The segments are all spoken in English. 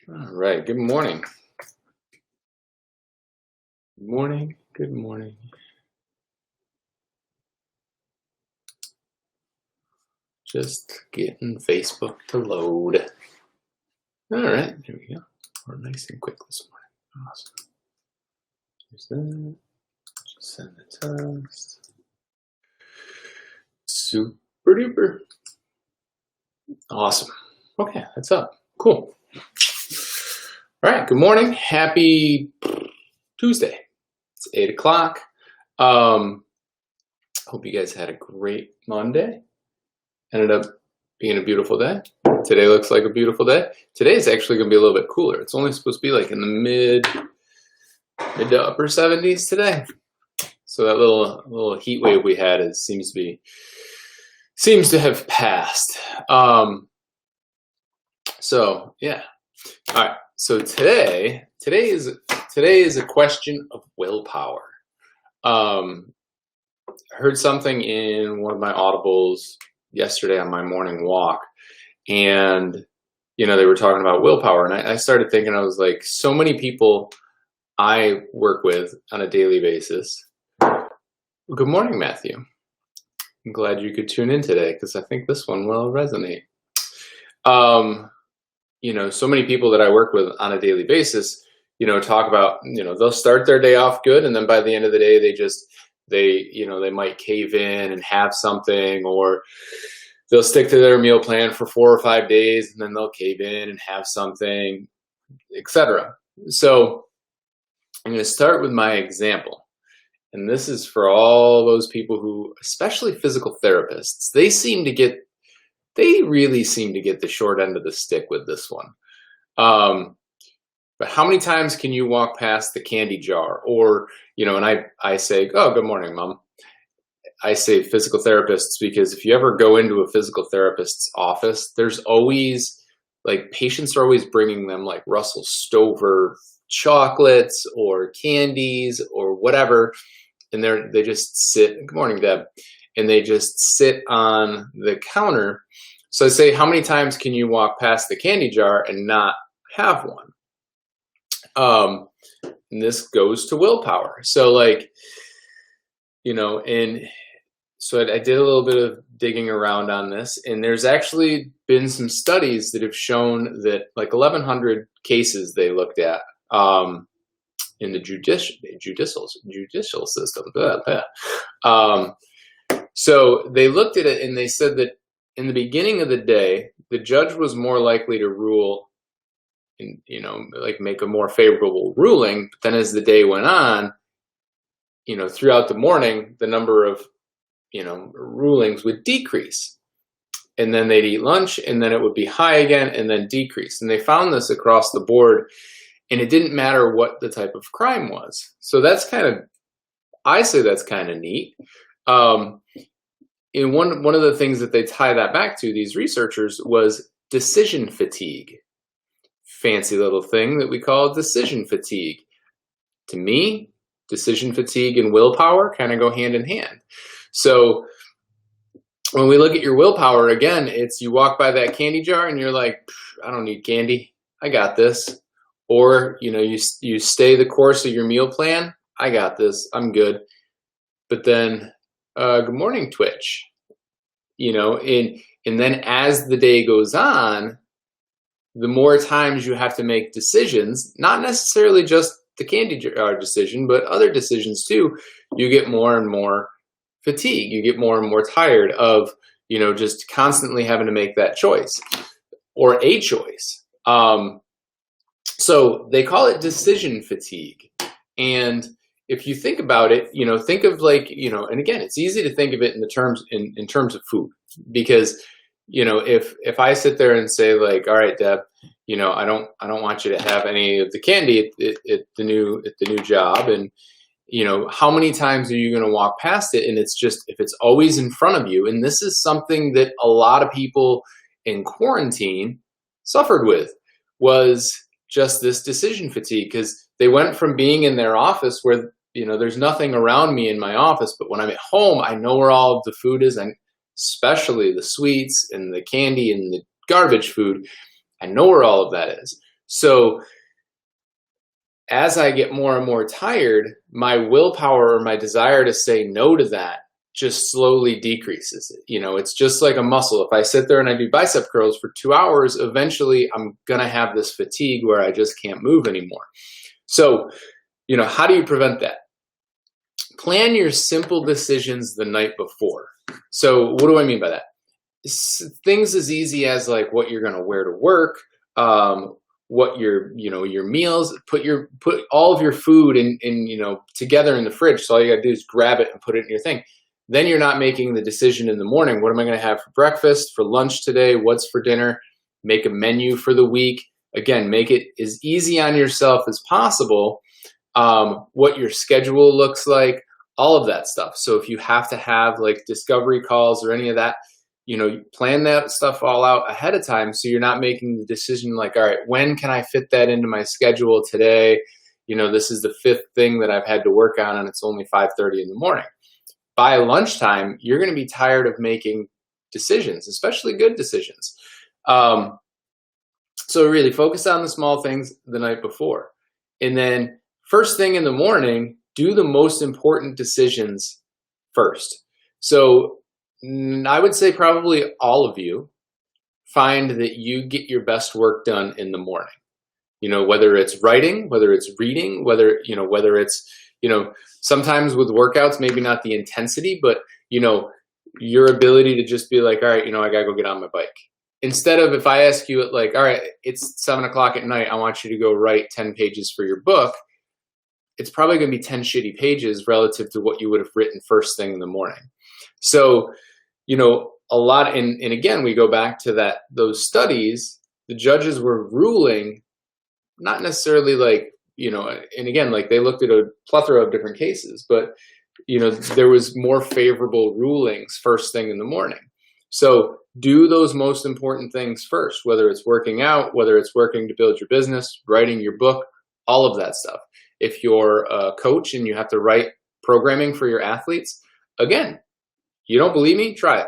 All right. Good morning. Good morning. Good morning. Just getting Facebook to load. All right. Here we go. We're nice and quick this morning. Awesome. Here's that. Just send the text. Super duper. Awesome. Okay. That's up. Cool. All right. Good morning. Happy Tuesday. It's 8 o'clock. Hope you guys had a great Monday. Ended up being a beautiful day. Today looks like a beautiful day. Today is actually going to be a little bit cooler. It's only supposed to be like in the mid to upper 70s today. So that little heat wave we had seems to have passed. So yeah. All right. So today is a question of willpower. I heard something in one of my audibles yesterday on my morning walk, and they were talking about willpower, and I started thinking, I was like, so many people I work with on a daily basis. Good morning, Matthew. I'm glad you could tune in today because I think this one will resonate. So many people that I work with on a daily basis, talk about, they'll start their day off good, and then by the end of the day, they might cave in and have something, or they'll stick to their meal plan for 4 or 5 days, and then they'll cave in and have something, etc. So I'm going to start with my example. And this is for all those people who, especially physical therapists, they really seem to get the short end of the stick with this one. But how many times can you walk past the candy jar? Or, and I say, oh, good morning, Mom. I say physical therapists because if you ever go into a physical therapist's office, there's always, like, patients are always bringing them like Russell Stover chocolates or candies or whatever. And they just sit, good morning, Deb. And they just sit on the counter. So I say, how many times can you walk past the candy jar and not have one? And this goes to willpower. So and so I did a little bit of digging around on this, and there's actually been some studies that have shown that, like, 1,100 cases they looked at in the judicial system. So they looked at it, and they said that in the beginning of the day, the judge was more likely to rule, and make a more favorable ruling. But then as the day went on, throughout the morning, the number of rulings would decrease, and then they'd eat lunch, and then it would be high again, and then decrease. And they found this across the board, and it didn't matter what the type of crime was. So I say that's kind of neat. And one of the things that they tie that back to, these researchers, was decision fatigue. Fancy little thing that we call decision fatigue. To me, decision fatigue and willpower kind of go hand in hand. So when we look at your willpower, again, it's you walk by that candy jar and you're like, I don't need candy, I got this. Or you stay the course of your meal plan, I got this, I'm good. But then good morning, Twitch. And then as the day goes on, the more times you have to make decisions, not necessarily just the candy jar decision, but other decisions too, you get more and more fatigue. You get more and more tired of, just constantly having to make that choice or a choice. So they call it decision fatigue. And if you think about it, think of and again, it's easy to think of it in terms of food, because if I sit there and say, like, all right, Deb, I don't want you to have any of the candy at the new job, and how many times are you going to walk past it? And it's just, if it's always in front of you, and this is something that a lot of people in quarantine suffered with, was just this decision fatigue, because they went from being in their office where there's nothing around me in my office, but when I'm at home, I know where all of the food is, and especially the sweets and the candy and the garbage food, I know where all of that is. So as I get more and more tired, my willpower or my desire to say no to that just slowly decreases. It's just like a muscle. If I sit there and I do bicep curls for 2 hours, eventually I'm going to have this fatigue where I just can't move anymore. So, how do you prevent that? Plan your simple decisions the night before. So what do I mean by that? Things as easy as like what you're going to wear to work, what your meals, put all of your food in together in the fridge. So all you got to do is grab it and put it in your thing. Then you're not making the decision in the morning. What am I going to have for breakfast, for lunch today? What's for dinner? Make a menu for the week. Again, make it as easy on yourself as possible. What your schedule looks like, all of that stuff. So if you have to have like discovery calls or any of that, plan that stuff all out ahead of time. So you're not making the decision like, all right, when can I fit that into my schedule today? This is the 5th thing that I've had to work on and it's only 5:30 in the morning. By lunchtime, you're going to be tired of making decisions, especially good decisions. So really focus on the small things the night before. And then first thing in the morning, do the most important decisions first. So I would say probably all of you find that you get your best work done in the morning. Whether it's writing, whether it's reading, whether it's, sometimes with workouts, maybe not the intensity, but, your ability to just be like, all right, I gotta go get on my bike. Instead of if I ask you at like, all right, it's 7 o'clock at night, I want you to go write 10 pages for your book. It's probably going to be 10 shitty pages relative to what you would have written first thing in the morning. So, a lot, and again, we go back to those studies, the judges were ruling, not necessarily like, and again, like they looked at a plethora of different cases, but, there was more favorable rulings first thing in the morning. So do those most important things first, whether it's working out, whether it's working to build your business, writing your book, all of that stuff. If you're a coach and you have to write programming for your athletes, again, you don't believe me? Try it.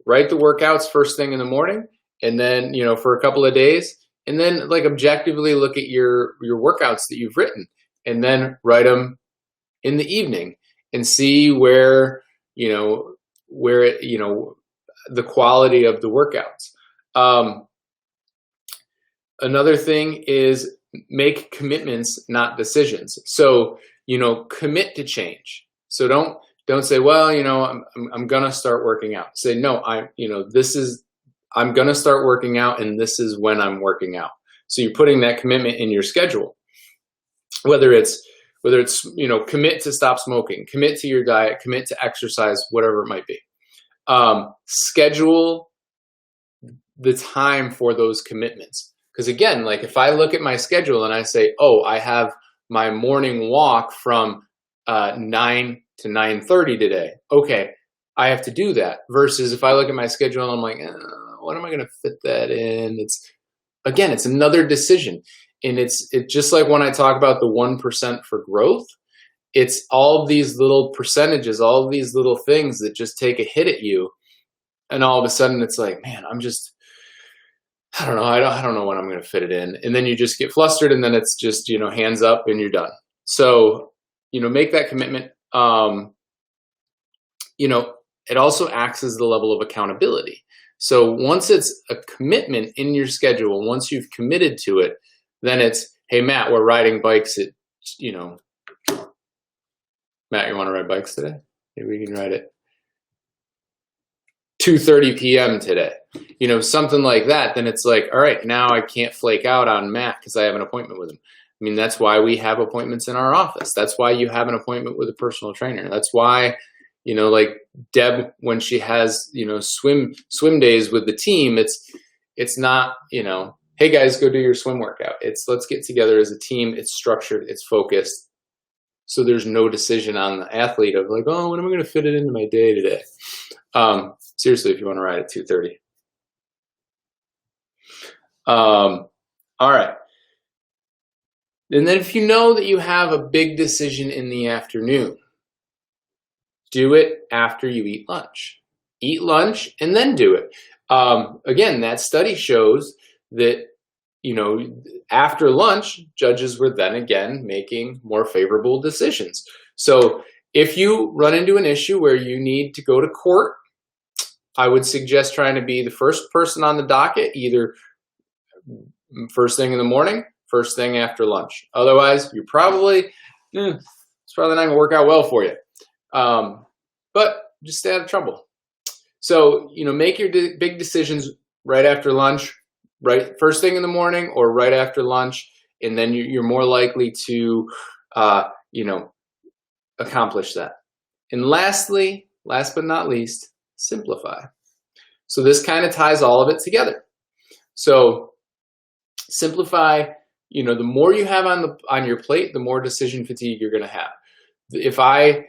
Write the workouts first thing in the morning, and then, for a couple of days, and then like objectively look at your workouts that you've written, and then write them in the evening and see where the quality of the workouts. Another thing is make commitments, not decisions. So, commit to change. So don't say, well, I'm going to start working out. Say, no, I'm going to start working out and this is when I'm working out. So you're putting that commitment in your schedule, whether it's, commit to stop smoking, commit to your diet, commit to exercise, whatever it might be. Schedule the time for those commitments. Because again, like if I look at my schedule and I say, oh, I have my morning walk from 9 to 9:30 today. Okay, I have to do that. Versus if I look at my schedule and I'm like, when am I going to fit that in? It's another decision. And it's just like when I talk about the 1% for growth, it's all of these little percentages, all of these little things that just take a hit at you. And all of a sudden it's like, man, I don't know. I don't know when I'm going to fit it in. And then you just get flustered and then it's just, hands up and you're done. So, make that commitment. It also acts as the level of accountability. So once it's a commitment in your schedule, once you've committed to it, then it's, hey, Matt, we're riding bikes at, Matt, you want to ride bikes today? Maybe we can ride it 2:30 p.m. today, something like that. Then it's like, all right, now I can't flake out on Matt because I have an appointment with him. I mean, that's why we have appointments in our office. That's why you have an appointment with a personal trainer. That's why, like Deb, when she has, swim days with the team, it's not, hey guys, go do your swim workout. It's let's get together as a team. It's structured, it's focused. So there's no decision on the athlete of like, oh, when am I going to fit it into my day today? Seriously, if you want to ride at 2:30. All right. And then if you know that you have a big decision in the afternoon, do it after you eat lunch. Eat lunch and then do it. Again, that study shows that, after lunch, judges were then again making more favorable decisions. So if you run into an issue where you need to go to court, I would suggest trying to be the first person on the docket, either first thing in the morning, first thing after lunch. Otherwise, it's probably not going to work out well for you. But just stay out of trouble. So, make your big decisions right after lunch, right first thing in the morning or right after lunch, and then you're more likely to, accomplish that. And lastly, last but not least, simplify. So this kind of ties all of it together. So simplify, the more you have on your plate, the more decision fatigue you're going to have. If I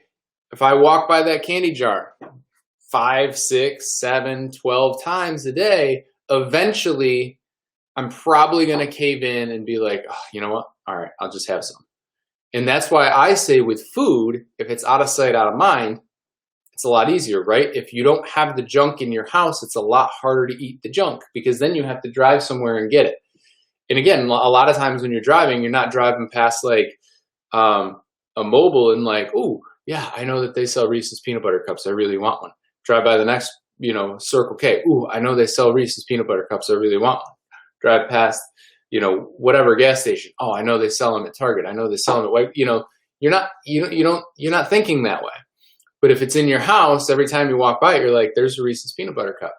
walk by that candy jar 5, 6, 7, 12 times a day, eventually I'm probably going to cave in and be like, oh, you know what? All right, I'll just have some. And that's why I say with food, if it's out of sight, out of mind, it's a lot easier, right? If you don't have the junk in your house, it's a lot harder to eat the junk because then you have to drive somewhere and get it. And again, a lot of times when you're driving, you're not driving past like a Mobile and like, oh, yeah, I know that they sell Reese's peanut butter cups. I really want one. Drive by the next, Circle K. Ooh, I know they sell Reese's peanut butter cups. I really want one. Drive past, whatever gas station. Oh, I know they sell them at Target. I know they sell them at White. You're not thinking that way. But if it's in your house, every time you walk by it, you're like, there's a Reese's peanut butter cup.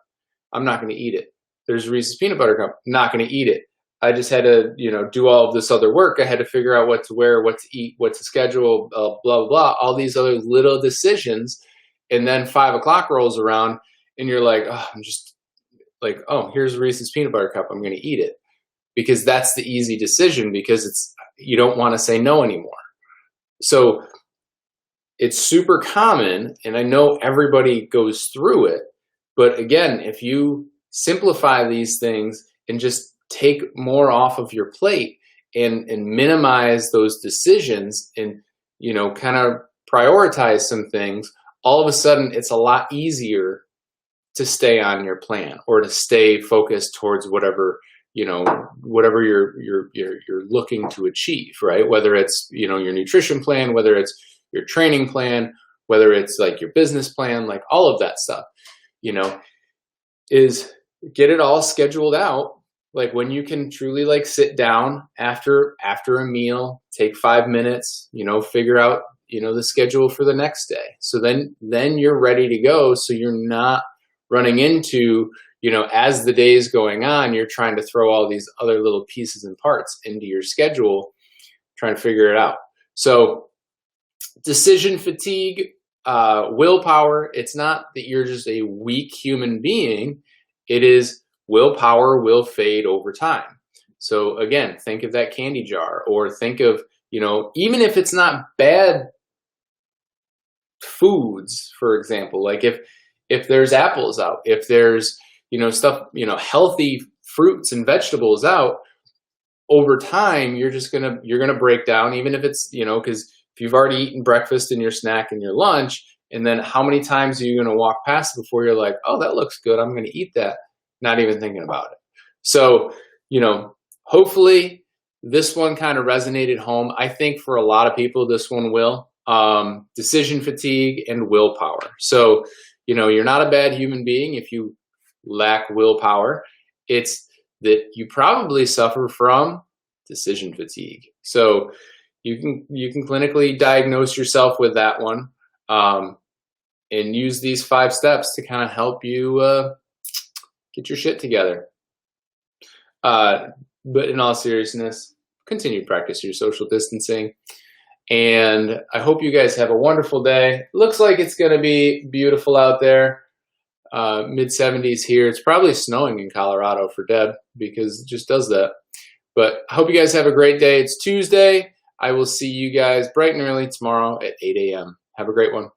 I'm not going to eat it. There's a Reese's peanut butter cup. Not going to eat it. I just had to, do all of this other work. I had to figure out what to wear, what to eat, what to schedule, blah, blah, blah, all these other little decisions. And then 5 o'clock rolls around and you're like, oh, I'm just like, oh, here's a Reese's peanut butter cup. I'm going to eat it because that's the easy decision because you don't want to say no anymore. So it's super common, and I know everybody goes through it, but again, if you simplify these things and just take more off of your plate and minimize those decisions and, kind of prioritize some things, all of a sudden it's a lot easier to stay on your plan or to stay focused towards whatever you're looking to achieve, right? Whether it's, your nutrition plan, whether it's your training plan, whether it's like your business plan, like all of that stuff, is get it all scheduled out. Like when you can truly like sit down after a meal, take 5 minutes, figure out, the schedule for the next day. So then you're ready to go. So you're not running into, as the day is going on, you're trying to throw all these other little pieces and parts into your schedule, trying to figure it out. So decision fatigue, willpower, it's not that you're just a weak human being. It is willpower will fade over time. So again, think of that candy jar or think of, even if it's not bad foods, for example, like if there's apples out, if there's, stuff, healthy fruits and vegetables out, over time, you're going to break down, even if it's, because if you've already eaten breakfast and your snack and your lunch, and then how many times are you going to walk past it before you're like, oh, that looks good, I'm going to eat that, not even thinking about it. So, hopefully this one kind of resonated home. I think for a lot of people, this one will. Decision fatigue and willpower. So, you're not a bad human being if you lack willpower. It's that you probably suffer from decision fatigue. So you can clinically diagnose yourself with that one, and use these 5 steps to kind of help you get your shit together. But in all seriousness, continue to practice your social distancing. And I hope you guys have a wonderful day. Looks like it's going to be beautiful out there. Mid-70s here. It's probably snowing in Colorado for Deb because it just does that. But I hope you guys have a great day. It's Tuesday. I will see you guys bright and early tomorrow at 8 a.m. Have a great one.